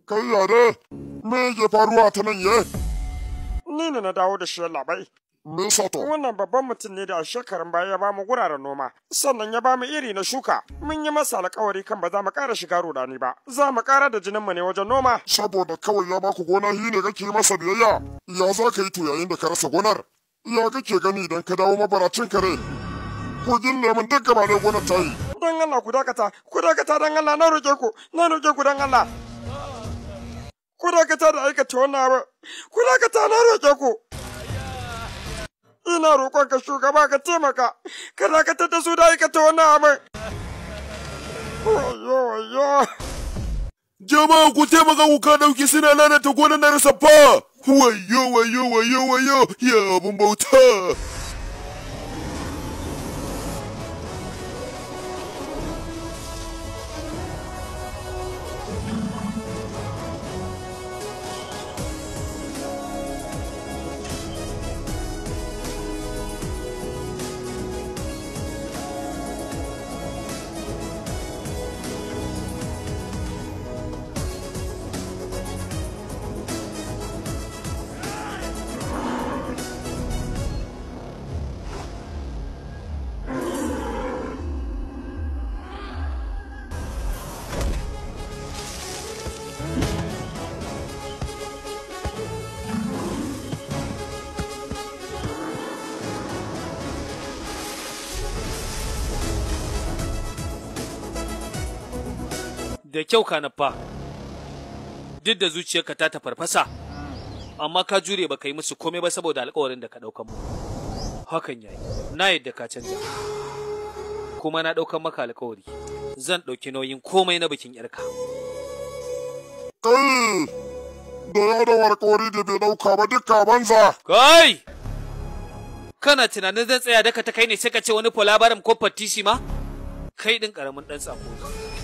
Kai yare, me ke faruwa ta nan ye? Ni ne na dawo da shi labai. Me sato? Wannan babban mutum ne da a shekarun baya ya bamu guraren noma, sannan ya bamu iri na shuka. Mun yi masa alkawari kan ba za mu ƙara shiga rudani ba, za mu ƙara da jininmu ne wajen noma. Saboda kawai ya baku gona shi ne kake masa biyayya, ya za ka yi to yayin da ka rasa gonar? Ya kake gani idan ka dawo mabaracin kare? Kogin lemun duk gaba ne gonar ta yi. Don Allah ku dakata don Allah na roƙe ku don Allah. Ku dakata da aikata wannan abu, ku dakata na roƙe ku. Ina roƙon ka shugaba ka taimaka, ka dakatar da su da aikata wannan abin. Wayo. Jama'a ku taimaka ku ka ɗauki suna lalata gonar na rasa fa. Wayo, ya abin bauta. Da kyau Kanaffa, duk da zuciyarka ta farfasa, amma ka jure baka yi musu komai ba saboda alƙawarin da ka ɗaukan mu. Hakan yayi, na yadda ka canja, kuma na ɗaukan maka alƙawari, zan ɗauki nauyin komai na bikin ‘yarka. Kai, da yadon alƙawari da bai ɗauka ba duka banza. Kai! Kana tunanin zan tsaya daka ta kai ne sai ka ce wani folabaram ko fatisi ma? Kai ɗin ƙaramin ɗan tsako.